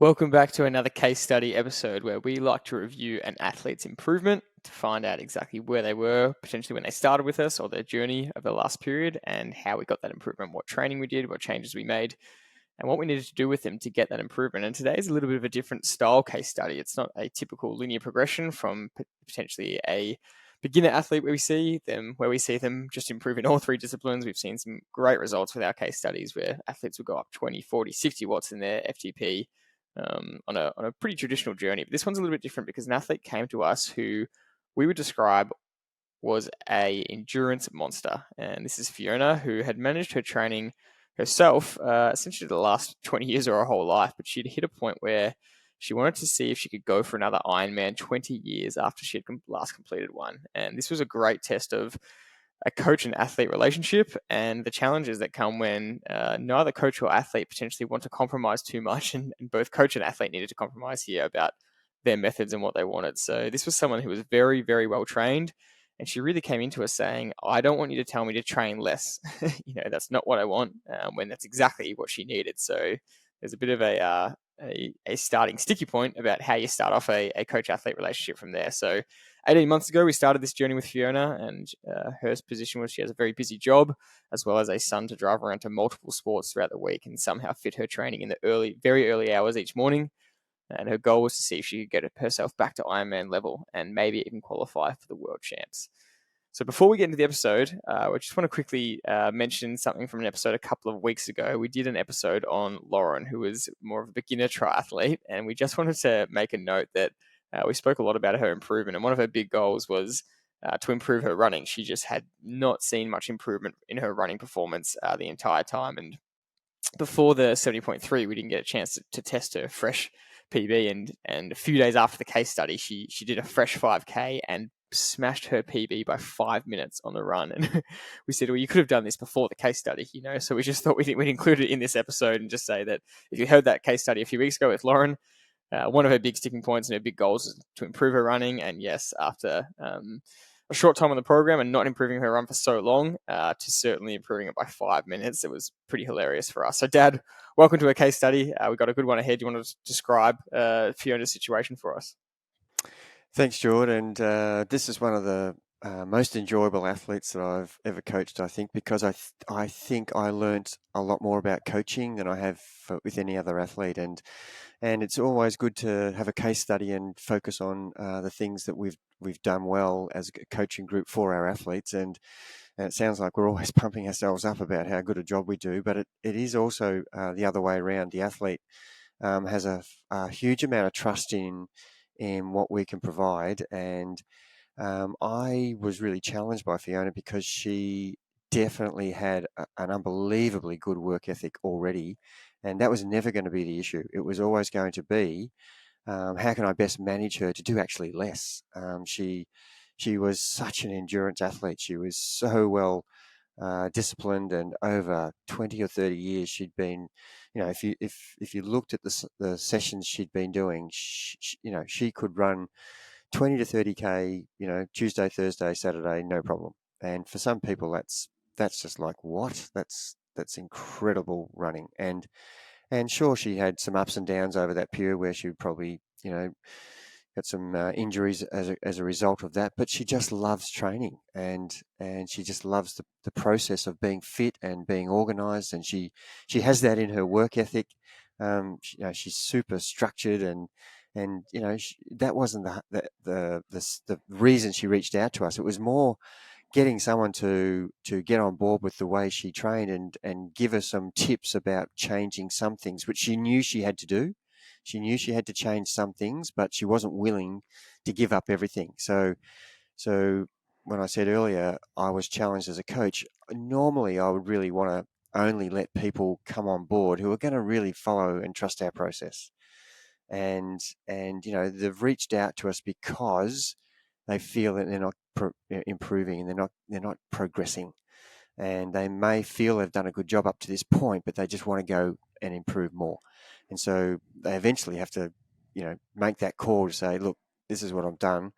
Welcome back to another case study episode where we like to review an athlete's improvement to find out exactly where they were, potentially when they started with us or their journey of the last period, and how we got that improvement, what training we did, what changes we made, and what we needed to do with them to get that improvement. And today is a little bit of a different style case study. It's not a typical linear progression from potentially a beginner athlete where we see them just improve in all three disciplines. We've seen some great results with our case studies where athletes will go up 20, 40, 60 watts in their FTP on a pretty traditional journey. But this one's a little bit different because an athlete came to us who we would describe was a endurance monster. And this is Fiona, who had managed her training herself essentially the last 20 years of her whole life, but she'd hit a point where she wanted to see if she could go for another Ironman 20 years after she had last completed one. And this was a great test of a coach and athlete relationship and the challenges that come when neither coach or athlete potentially want to compromise too much, and both coach and athlete needed to compromise here about their methods and what they wanted. So this was someone who was very, very well trained, and she really came into us saying, I don't want you to tell me to train less. That's not what I want, when that's exactly what she needed. So there's a bit of a starting sticky point about how you start off a coach-athlete relationship from there. So 18 months ago, we started this journey with Fiona, and her position was she has a very busy job, as well as a son to drive around to multiple sports throughout the week and somehow fit her training in the very early hours each morning. And her goal was to see if she could get herself back to Ironman level and maybe even qualify for the World Champs. So before we get into the episode, I just want to quickly mention something from an episode a couple of weeks ago. We did an episode on Lauren, who was more of a beginner triathlete, and we just wanted to make a note that we spoke a lot about her improvement, and one of her big goals was to improve her running. She just had not seen much improvement in her running performance the entire time, and before the 70.3, we didn't get a chance to test her fresh PB, and a few days after the case study, she did a fresh 5K and smashed her PB by 5 minutes on the run. And we said, well, you could have done this before the case study, so we just thought we'd include it in this episode and just say that if you heard that case study a few weeks ago with Lauren, one of her big sticking points and her big goals is to improve her running. And yes, after a short time on the program and not improving her run for so long, to certainly improving it by 5 minutes, it was pretty hilarious for us. So, Dad, welcome to a case study. We've got a good one ahead. Do you want to describe Fiona's situation for us? Thanks, Jordy. And this is one of the most enjoyable athletes that I've ever coached, I think, because I think I learnt a lot more about coaching than I have with any other athlete. And it's always good to have a case study and focus on the things that we've done well as a coaching group for our athletes. And it sounds like we're always pumping ourselves up about how good a job we do, but it is also the other way around. The athlete has a huge amount of trust in what we can provide. And I was really challenged by Fiona because she definitely had an unbelievably good work ethic already. And that was never going to be the issue. It was always going to be, how can I best manage her to do actually less? She was such an endurance athlete. She was so well disciplined, and over 20 or 30 years she'd been, if you looked at the sessions she'd been doing, she could run 20 to 30k, Tuesday, Thursday, Saturday, no problem. And for some people that's just like, what? That's incredible running. And sure, she had some ups and downs over that period where she would probably, got some injuries as a result of that, but she just loves training, and she just loves the process of being fit and being organized, and she has that in her work ethic. She's super structured, and that wasn't the reason she reached out to us. It was more getting someone to get on board with the way she trained and give her some tips about changing some things, which she knew she had to do. She knew she had to change some things, but she wasn't willing to give up everything. So when I said earlier, I was challenged as a coach, normally I would really want to only let people come on board who are going to really follow and trust our process. And they've reached out to us because they feel that they're not improving and they're not progressing. And they may feel they've done a good job up to this point, but they just want to go and improve more. And so they eventually have to, make that call to say, look, this is what I've done.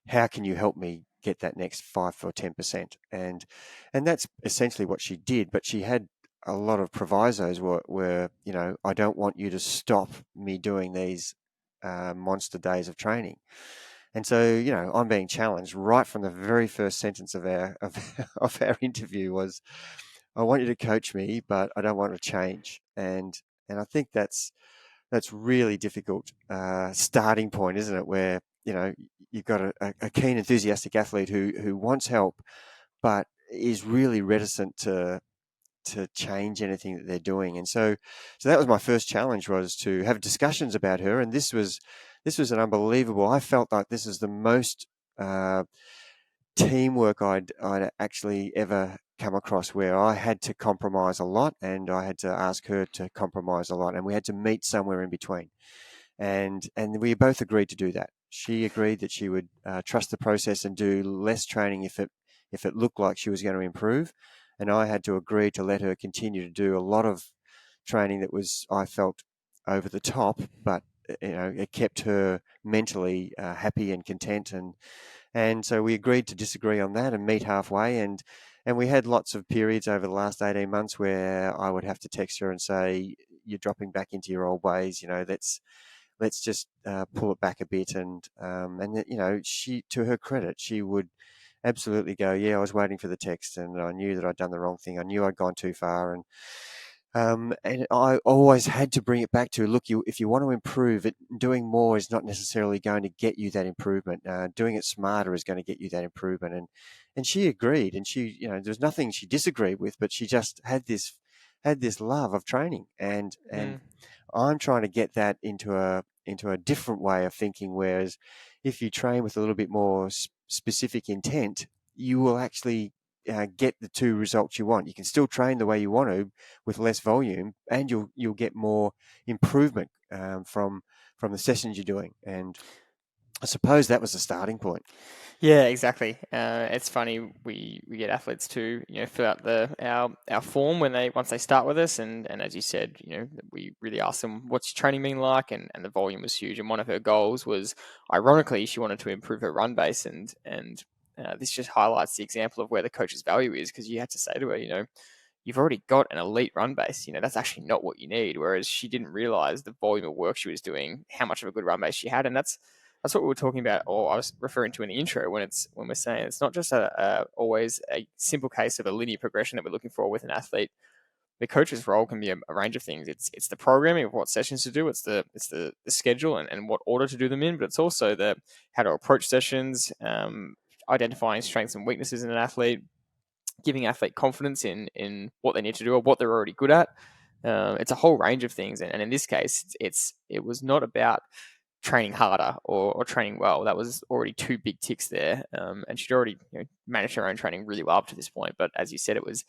How can you help me get that next 5 or 10%? And that's essentially what she did. But she had a lot of provisos were, you know, I don't want you to stop me doing these monster days of training. And so, you know, I'm being challenged right from the very first sentence of our of our interview was, I want you to coach me, but I don't want to change. And I think that's really difficult starting point, isn't it? Where, you know, you've got a keen, enthusiastic athlete who wants help, but is really reticent to change anything that they're doing. And so that was my first challenge, was to have discussions about her. And this was an unbelievable. I felt like this is the most teamwork I'd actually ever come across, where I had to compromise a lot and I had to ask her to compromise a lot, and we had to meet somewhere in between. And we both agreed to do that. She agreed that she would trust the process and do less training if it looked like she was going to improve, and I had to agree to let her continue to do a lot of training that was, I felt, over the top, but you know, it kept her mentally happy and content. And so we agreed to disagree on that and meet halfway. And we had lots of periods over the last 18 months where I would have to text her and say, you're dropping back into your old ways, you know, let's just pull it back a bit. And you know, she, to her credit, she would absolutely go, yeah, I was waiting for the text and I knew that I'd done the wrong thing. I knew I'd gone too far. And I always had to bring it back to, look, if you want to improve, doing more is not necessarily going to get you that improvement. Doing it smarter is going to get you that improvement. And she agreed, and she, you know, there's nothing she disagreed with, but she just had this love of training. And Mm. I'm trying to get that into a different way of thinking. Whereas if you train with a little bit more specific intent, you will actually get the two results you want. You can still train the way you want to with less volume, and you'll get more improvement from the sessions you're doing. And I suppose that was the starting point. Yeah, exactly. It's funny, we get athletes to, you know, fill out our form once they start with us, and as you said, you know, we really ask them, what's your training been like, and the volume was huge. And one of her goals was, ironically, she wanted to improve her run base, and this just highlights the example of where the coach's value is, because you had to say to her, you know, you've already got an elite run base. You know, that's actually not what you need. Whereas she didn't realize the volume of work she was doing, how much of a good run base she had. And that's what we were talking about, or I was referring to in the intro, when we're saying it's not just always a simple case of a linear progression that we're looking for with an athlete. The coach's role can be a range of things. It's the programming of what sessions to do. It's the schedule and what order to do them in. But it's also the how to approach sessions, identifying strengths and weaknesses in an athlete, giving athlete confidence in what they need to do or what they're already good at. It's a whole range of things, and in this case, it was not about training harder or training well. That was already two big ticks there, and she'd already, you know, managed her own training really well up to this point. But as you said, it was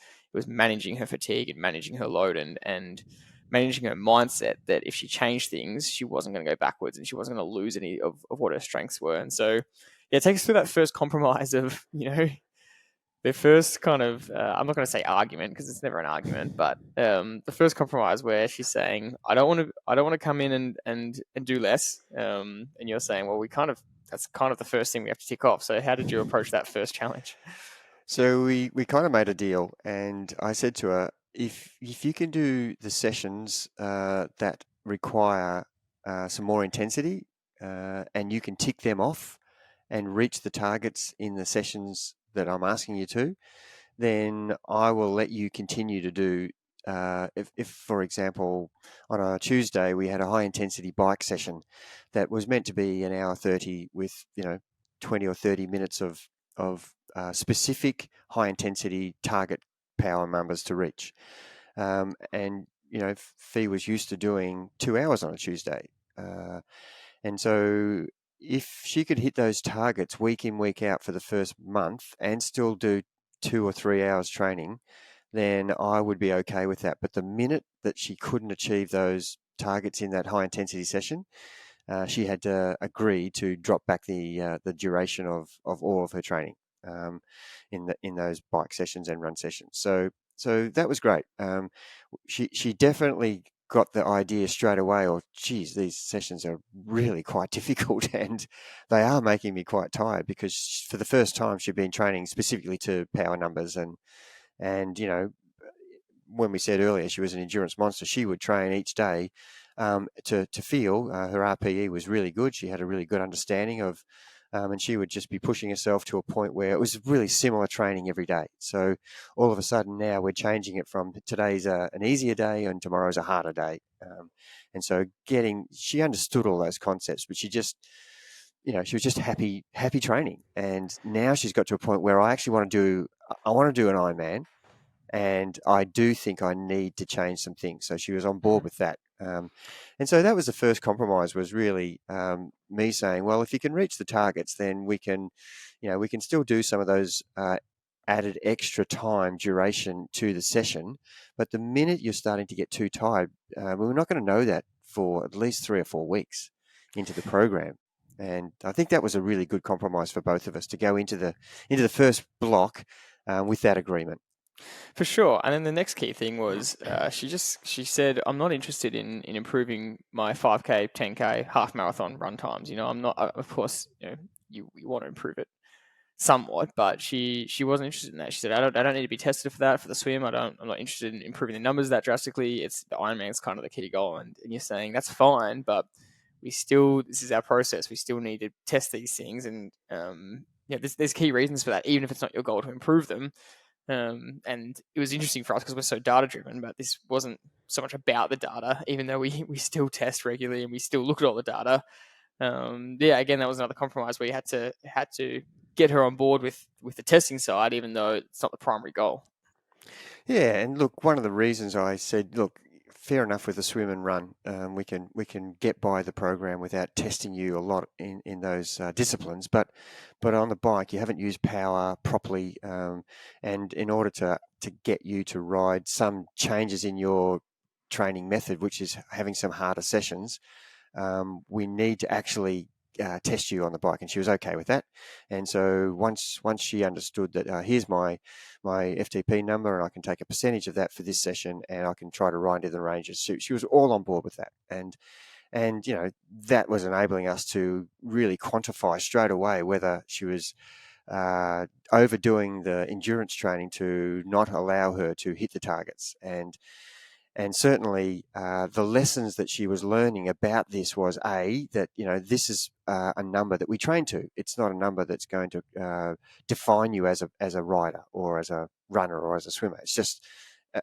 managing her fatigue and managing her load and managing her mindset that if she changed things, she wasn't going to go backwards and she wasn't going to lose any of what her strengths were. And so, yeah, take us through that first compromise of, you know, the first kind of I'm not going to say argument because it's never an argument, but the first compromise where she's saying, I don't want to come in and do less, and you're saying, well, that's kind of the first thing we have to tick off. So how did you approach that first challenge? So we kind of made a deal, and I said to her, if you can do the sessions that require some more intensity, and you can tick them off and reach the targets in the sessions that I'm asking you to, then I will let you continue to do. If, for example, on a Tuesday we had a high intensity bike session that was meant to be an hour 30 with, you know, 20 or 30 minutes of specific high intensity target power numbers to reach, and you know, Fee was used to doing 2 hours on a Tuesday, and so if she could hit those targets week in, week out for the first month and still do 2 or 3 hours training, then I would be okay with that. But the minute that she couldn't achieve those targets in that high intensity session, she had to agree to drop back the duration of all of her training in those bike sessions and run sessions. So that was great. She definitely got the idea straight away, or geez, these sessions are really quite difficult and they are making me quite tired, because for the first time she'd been training specifically to power numbers and you know, when we said earlier she was an endurance monster, she would train each day to feel her RPE was really good. She had a really good understanding of, and she would just be pushing herself to a point where it was really similar training every day. So all of a sudden now we're changing it from today's an easier day and tomorrow's a harder day. And so she understood all those concepts, but she just, she was just happy training. And now she's got to a point where I want to do an Ironman, and I do think I need to change some things. So she was on board with that. And so that was the first compromise, was really me saying, well, if you can reach the targets, then we can still do some of those added extra time duration to the session. But the minute you're starting to get too tired, we're not going to know that for at least 3 or 4 weeks into the program. And I think that was a really good compromise for both of us to go into the first block with that agreement. For sure. And then the next key thing was she said, I'm not interested in improving my 5K, 10K, half marathon run times. I'm not, of course, you want to improve it somewhat, but she wasn't interested in that. She said, I don't need to be tested for that, for the swim. I'm not interested in improving the numbers that drastically. It's the Ironman's kind of the key goal. And you're saying that's fine, but this is our process. We still need to test these things. And, there's key reasons for that, even if it's not your goal to improve them. And it was interesting for us because we're so data driven, but this wasn't so much about the data, even though we still test regularly and we still look at all the data. Again, that was another compromise where you had to get her on board with the testing side, even though it's not the primary goal. Yeah, and look, one of the reasons I said, look, fair enough with the swim and run. We can get by the program without testing you a lot in those disciplines, but on the bike you haven't used power properly, and in order to get you to ride, some changes in your training method, which is having some harder sessions, we need to actually test you on the bike. And she was okay with that. And so once she understood that here's my FTP number, and I can take a percentage of that for this session, and I can try to ride in the ranges, she was all on board with that. And that was enabling us to really quantify straight away whether she was overdoing the endurance training to not allow her to hit the targets. And certainly the lessons that she was learning about this was that this is a number that we train to. It's not a number that's going to define you as a rider or as a runner or as a swimmer. It's just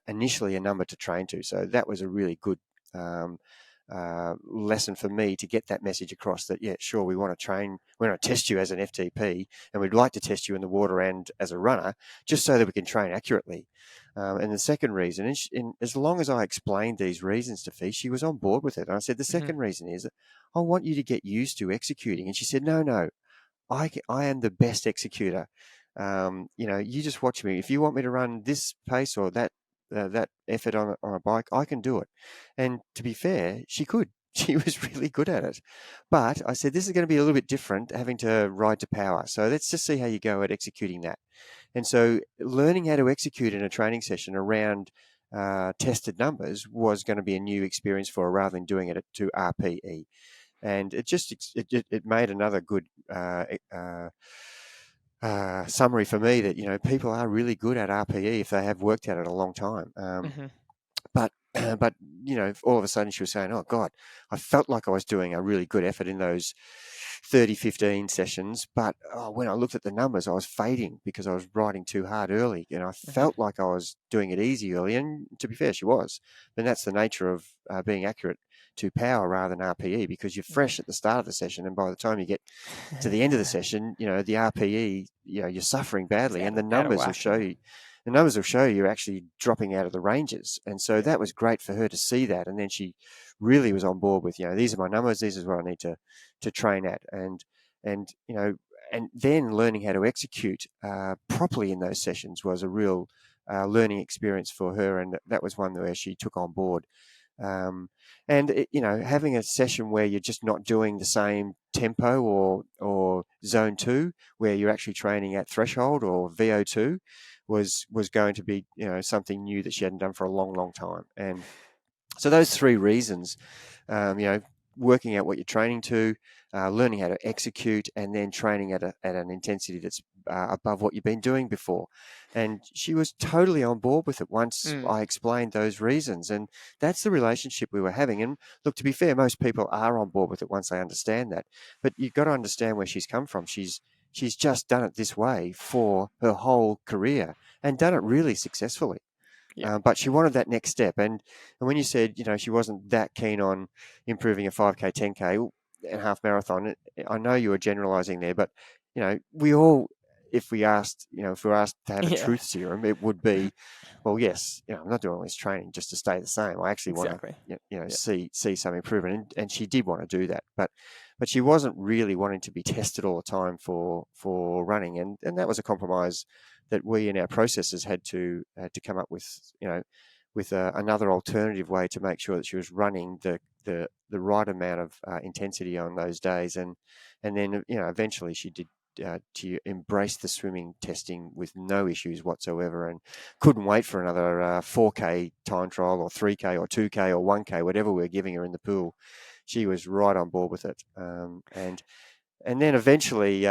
initially a number to train to. So that was a really good lesson for me to get that message across, that sure, we want to test you as an FTP, and we'd like to test you in the water and as a runner, just so that we can train accurately. And the second reason, as long as I explained these reasons to Fee, she was on board with it. And I said, the second reason is that I want you to get used to executing. And she said, no, I am the best executor. You just watch me. If you want me to run this pace or that effort on a bike, I can do it. And to be fair, she could. She was really good at it. But I said, this is going to be a little bit different, having to ride to power. So let's just see how you go at executing that. And so learning how to execute in a training session around tested numbers was going to be a new experience for her, rather than doing it to RPE. And it made another good summary for me that people are really good at RPE if they have worked at it a long time. But all of a sudden she was saying, oh God, I felt like I was doing a really good effort in those 30-15 sessions, but when I looked at the numbers, I was fading because I was riding too hard early, and I felt like I was doing it easy early. And to be fair, she was. And that's the nature of being accurate to power rather than RPE, because you're fresh at the start of the session, and by the time you get to the end of the session, the RPE, you're suffering badly, and the numbers will show you. The numbers will show you're actually dropping out of the ranges. And so that was great for her to see that. And then she really was on board with, these are my numbers, this is what I need to train at. And then learning how to execute properly in those sessions was a real learning experience for her. And that was one where she took on board. Having a session where you're just not doing the same tempo or zone 2, where you're actually training at threshold or VO2, was going to be something new that she hadn't done for a long, long time. And so those 3 reasons, working out what you're training to, learning how to execute, and then training at an intensity that's above what you've been doing before. And she was totally on board with it once I explained those reasons. And that's the relationship we were having. And look, to be fair, most people are on board with it once they understand that. But you've got to understand where she's come from. She's just done it this way for her whole career and done it really successfully. Yeah. But she wanted that next step. And when you said, she wasn't that keen on improving a 5K, 10K and half marathon, I know you were generalizing there, but, we all, if we're asked to have a truth serum, it would be, well, yes, I'm not doing all this training just to stay the same. I actually want to, see some improvement. And she did want to do that, but she wasn't really wanting to be tested all the time for running. And that was a compromise that we in our processes had to come up with, with another alternative way to make sure that she was running the right amount of intensity on those days. And then, eventually she did to embrace the swimming testing with no issues whatsoever, and couldn't wait for another 4K time trial or 3K or 2K or 1K, whatever we were giving her in the pool. She was right on board with it. And then eventually,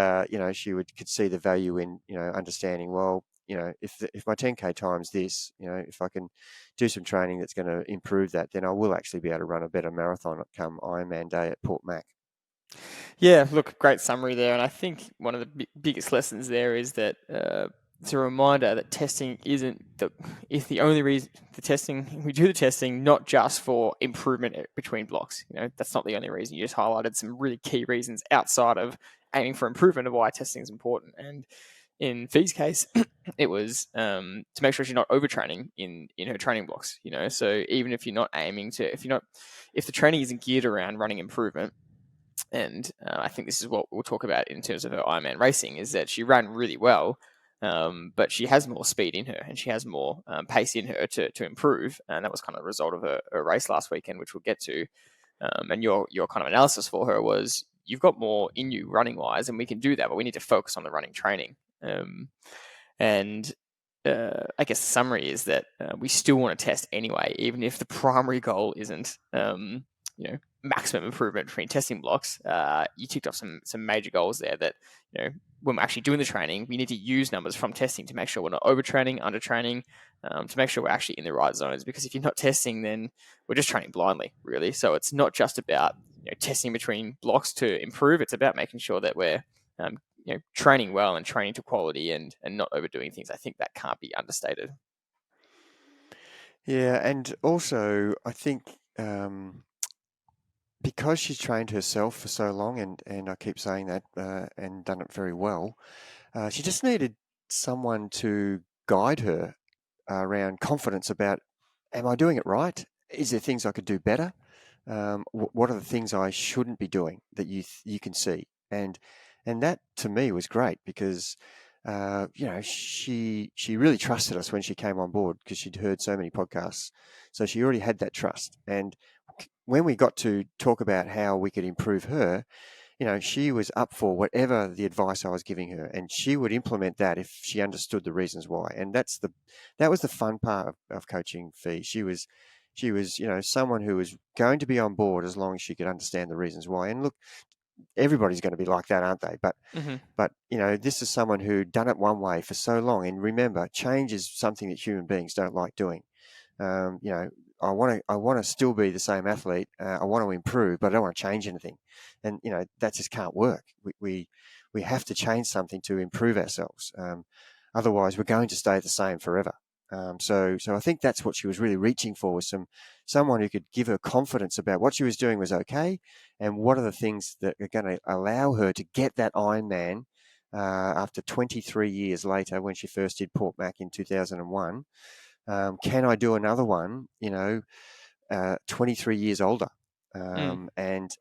she could see the value in, understanding, well, if my 10K time's this, if I can do some training that's going to improve that, then I will actually be able to run a better marathon come Ironman Day at Port Mac. Yeah, look, great summary there. And I think one of the biggest lessons there is that it's a reminder that testing isn't the only reason we do the testing, not just for improvement between blocks. That's not the only reason. You just highlighted some really key reasons outside of aiming for improvement of why testing is important. And in Fee's case, it was to make sure she's not overtraining in her training blocks. So even if you're not aiming to, if the training isn't geared around running improvement, and I think this is what we'll talk about in terms of her Ironman racing, is that she ran really well, but she has more speed in her and she has more pace in her to improve. And that was kind of the result of her race last weekend, which we'll get to. And your kind of analysis for her was, you've got more in you running wise, and we can do that, but we need to focus on the running training. And I guess the summary is that we still want to test anyway, even if the primary goal isn't, maximum improvement between testing blocks. You ticked off some major goals there that, when we're actually doing the training, we need to use numbers from testing to make sure we're not overtraining, undertraining, to make sure we're actually in the right zones. Because if you're not testing, then we're just training blindly, really. So it's not just about testing between blocks to improve. It's about making sure that we're training well and training to quality and not overdoing things. I think that can't be understated. Yeah, and also I think because she's trained herself for so long, and I keep saying that, and done it very well, she just needed someone to guide her around confidence about, am I doing it right? Is there things I could do better? What are the things I shouldn't be doing that you can see? And that to me was great because, she really trusted us when she came on board because she'd heard so many podcasts. So she already had that trust. And when we got to talk about how we could improve her, she was up for whatever the advice I was giving her, and she would implement that if she understood the reasons why. And that was the fun part of coaching Fee. She was, someone who was going to be on board as long as she could understand the reasons why. And look, everybody's going to be like that, aren't they? But this is someone who done it one way for so long. And remember, change is something that human beings don't like doing. I want to still be the same athlete. I want to improve, but I don't want to change anything. And that just can't work. We have to change something to improve ourselves. Otherwise, we're going to stay the same forever. So I think that's what she was really reaching for, was someone who could give her confidence about what she was doing was okay, and what are the things that are going to allow her to get that Ironman after 23 years later, when she first did Port Mac in 2001. Can I do another one, 23 years older? And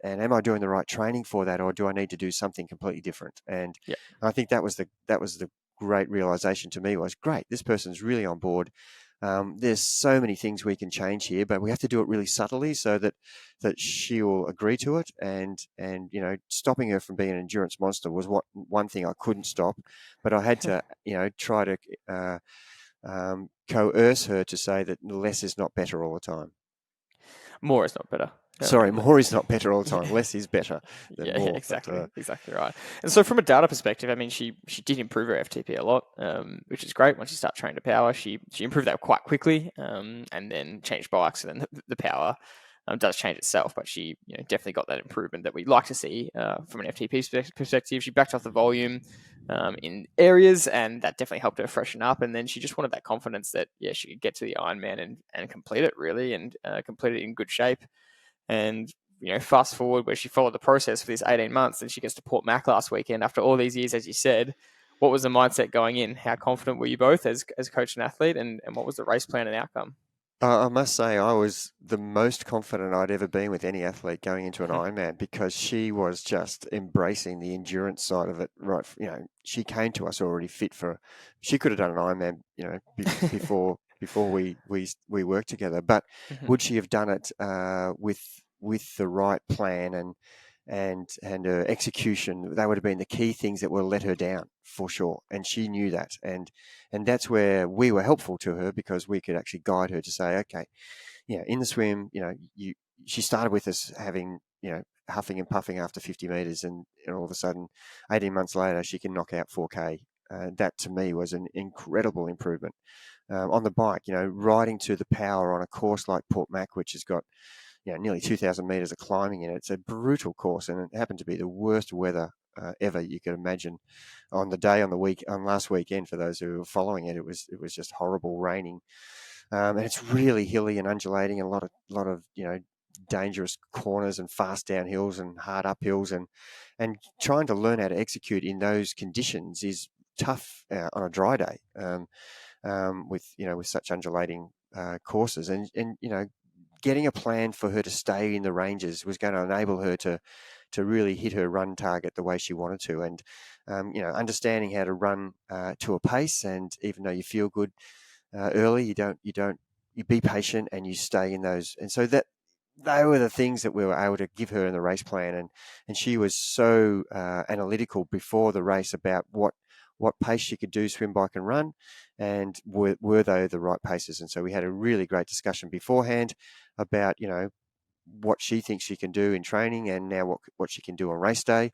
am I doing the right training for that, or do I need to do something completely different? And I think that was the great realization to me, was great. This person's really on board. There's so many things we can change here, but we have to do it really subtly so that she will agree to it. And stopping her from being an endurance monster was one thing I couldn't stop, but I had to, try to coerce her to say that less is not better all the time. More is not better. Sorry, more is not better all the time. Less is better than Yeah, more. exactly, exactly right. And so, from a data perspective, I mean, she did improve her FTP a lot, which is great. Once you start training to power, she improved that quite quickly, and then changed bikes, and then the power does change itself. But she definitely got that improvement that we'd like to see from an FTP perspective. She backed off the volume in areas, and that definitely helped her freshen up. And then she just wanted that confidence that she could get to the Ironman and complete it really, and complete it in good shape. And fast forward where she followed the process for these 18 months, and she gets to Port Mac last weekend after all these years, as you said. What was the mindset going in? How confident were you both as coach and athlete, and what was the race plan and outcome? I must say, I was the most confident I'd ever been with any athlete going into an Ironman, because she was just embracing the endurance side of it. Right, she came to us already fit for. She could have done an Ironman, before we worked together. But would she have done it with the right plan and her execution? They would have been the key things that would have let her down for sure, and she knew that, and that's where we were helpful to her, because we could actually guide her to say, okay, in the swim, she started with us having, huffing and puffing after 50 meters, and all of a sudden 18 months later she can knock out 4K. That to me was an incredible improvement. On the bike, riding to the power on a course like Port Mac, which has got nearly 2,000 meters of climbing in it. It's a brutal course, and it happened to be the worst weather ever you could imagine. On last weekend, for those who were following it, it was just horrible, raining, and it's really hilly and undulating, and a lot of dangerous corners and fast downhills and hard uphills, and trying to learn how to execute in those conditions is tough on a dry day, with such undulating courses, and getting a plan for her to stay in the ranges was going to enable her to really hit her run target the way she wanted to. And understanding how to run to a pace, and even though you feel good early, you be patient and you stay in those. And so that they were the things that we were able to give her in the race plan, and she was so analytical before the race about what pace she could do, swim, bike, and run, and were they the right paces. And so we had a really great discussion beforehand about what she thinks she can do in training, and now what she can do on race day.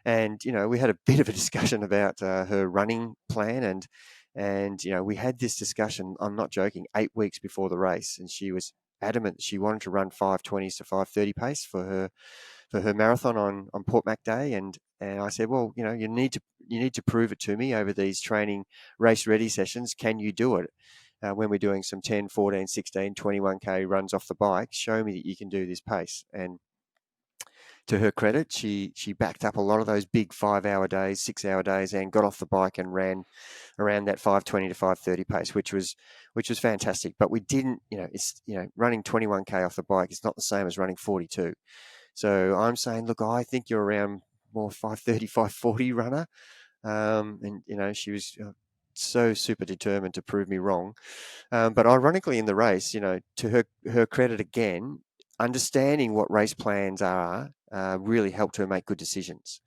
And we had a bit of a discussion about her running plan, and we had this discussion, I'm not joking, 8 weeks before the race, and she was adamant she wanted to run 5:20s to 5:30 pace for her marathon on Port Mac Day. And I said, well, you need to prove it to me over these training race ready sessions. Can you do it? When we're doing some 10, 14, 16, 21K runs off the bike, show me that you can do this pace. And to her credit, she backed up a lot of those big 5-hour days, 6-hour days, and got off the bike and ran around that 5:20 to 5:30 pace, which was fantastic. But we didn't, running 21K off the bike is not the same as running 42. So I'm saying, look, I think you're around more 5:30, 5:40 runner. And she was so super determined to prove me wrong. But ironically, in the race, to her credit again, understanding what race plans are really helped her make good decisions.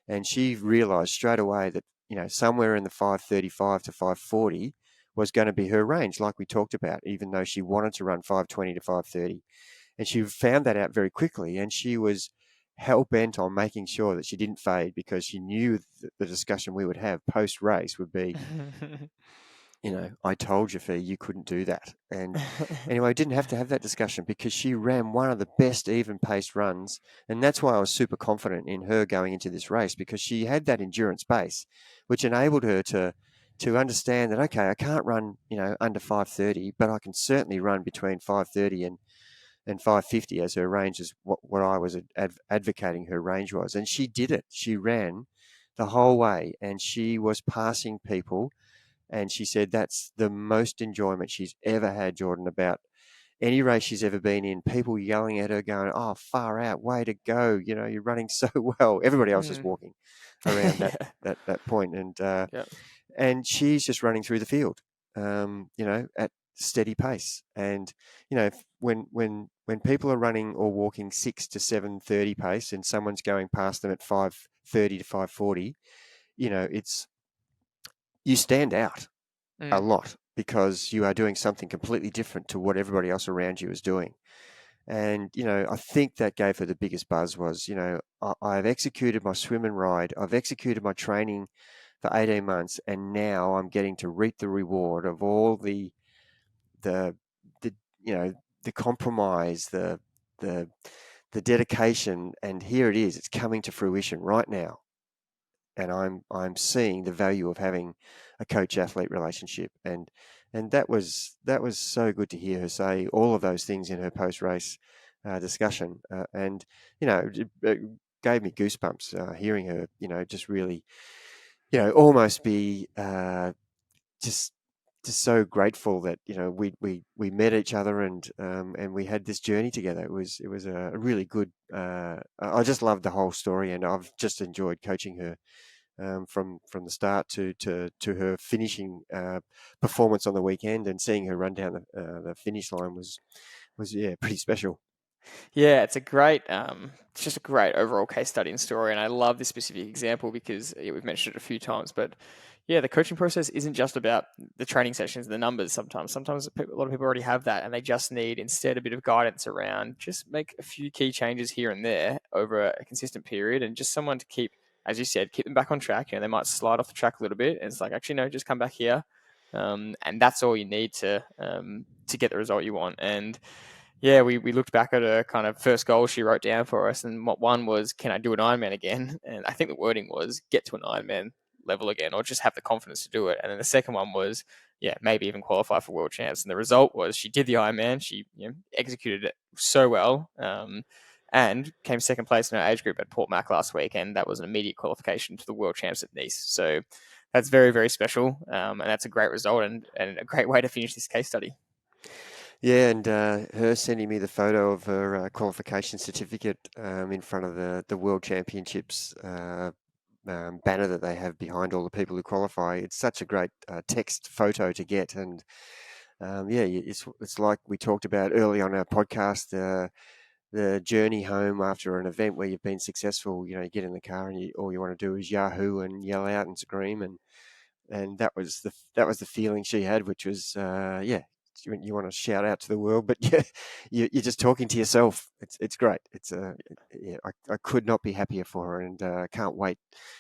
And she realised straight away that somewhere in the 5:35 to 5:40 was going to be her range, like we talked about, even though she wanted to run 5:20 to 5:30. And she found that out very quickly, and she was hell-bent on making sure that she didn't fade, because she knew that the discussion we would have post-race would be, I told you, Fee, you couldn't do that. And anyway, I didn't have to have that discussion, because she ran one of the best even-paced runs, and that's why I was super confident in her going into this race, because she had that endurance base, which enabled her to understand that, okay, I can't run, under 5:30, but I can certainly run between 5:30 and 5:50 as her range is what I was advocating her range was. And she did it. She ran the whole way, and she was passing people. And she said that's the most enjoyment she's ever had, Jordan, about any race she's ever been in. People yelling at her, going, "Oh, far out, way to go! You're running so well." Everybody else is walking around that point, and Yep. and she's just running through the field, at steady pace. And when people are running or walking 6 to 7:30 pace, and someone's going past them at 5:30 to 5:40, you stand out a lot, because you are doing something completely different to what everybody else around you is doing. And, I think that gave her the biggest buzz was, I've executed my swim and ride. I've executed my training for 18 months, and now I'm getting to reap the reward of all the, the the compromise, the dedication, and here it is. It's coming to fruition right now, and I'm seeing the value of having a coach-athlete relationship, and that was so good to hear her say all of those things in her post-race discussion, and it gave me goosebumps hearing her, just really, almost be just so grateful that we met each other, and we had this journey together. It was a really good. I just loved the whole story, and I've just enjoyed coaching her from the start to her finishing performance on the weekend, and seeing her run down the finish line was pretty special. Yeah, it's just a great overall case study and story. And I love this specific example because we've mentioned it a few times, but yeah, the coaching process isn't just about the training sessions and the numbers. Sometimes a lot of people already have that, and they just need instead a bit of guidance around just make a few key changes here and there over a consistent period, and just someone to keep, as you said, keep them back on track. They might slide off the track a little bit, and it's like, actually, no, just come back here, and that's all you need to get the result you want. And yeah, we looked back at her kind of first goal she wrote down for us, and what one was, can I do an Ironman again? And I think the wording was get to an Ironman level again, or just have the confidence to do it. And then the second one was, yeah, maybe even qualify for World Champs. And the result was she did the Ironman. She executed it so well, and came second place in her age group at Port Mac last week, and that was an immediate qualification to the World Champs at Nice. So that's very, very special, and that's a great result and a great way to finish this case study. Yeah, and her sending me the photo of her qualification certificate in front of the World Championships banner that they have behind all the people who qualify. It's such a great text photo to get, and it's like we talked about early on our podcast, the journey home after an event where you've been successful. You get in the car and all you want to do is yahoo and yell out and scream, and that was the feeling she had, which was you want to shout out to the world, but you're just talking to yourself. It's great. I could not be happier for her, and can't wait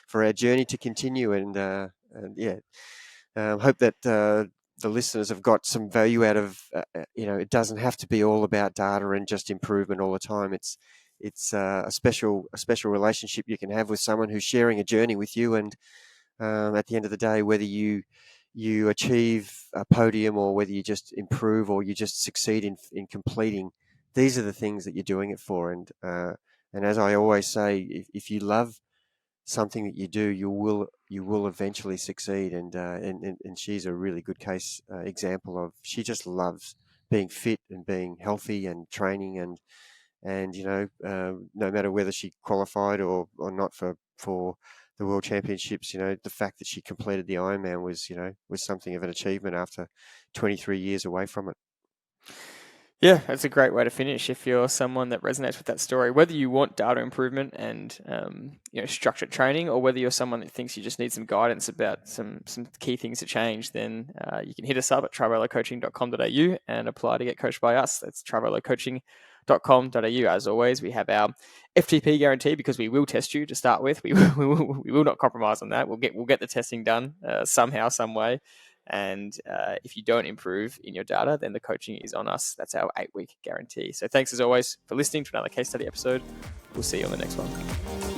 for our journey to continue. And hope that the listeners have got some value out of. It doesn't have to be all about data and just improvement all the time. It's a special relationship you can have with someone who's sharing a journey with you, and at the end of the day, whether you achieve a podium or whether you just improve or you just succeed in completing, these are the things that you're doing it for. And as I always say, if you love something that you do, you will eventually succeed. And she's a really good case example of, she just loves being fit and being healthy and training, and no matter whether she qualified or not for the World Championships, the fact that she completed the Ironman was something of an achievement after 23 years away from it. Yeah, that's a great way to finish if you're someone that resonates with that story. Whether you want data improvement and structured training, or whether you're someone that thinks you just need some guidance about some key things to change, then you can hit us up at triathloncoaching.com.au and apply to get coached by us. That's triathloncoaching.com.au. As always, we have our FTP guarantee, because we will test you to start with. We will not compromise on that. We'll get the testing done somehow, some way. And if you don't improve in your data, then the coaching is on us. That's our 8-week guarantee. So thanks as always for listening to another case study episode. We'll see you on the next one.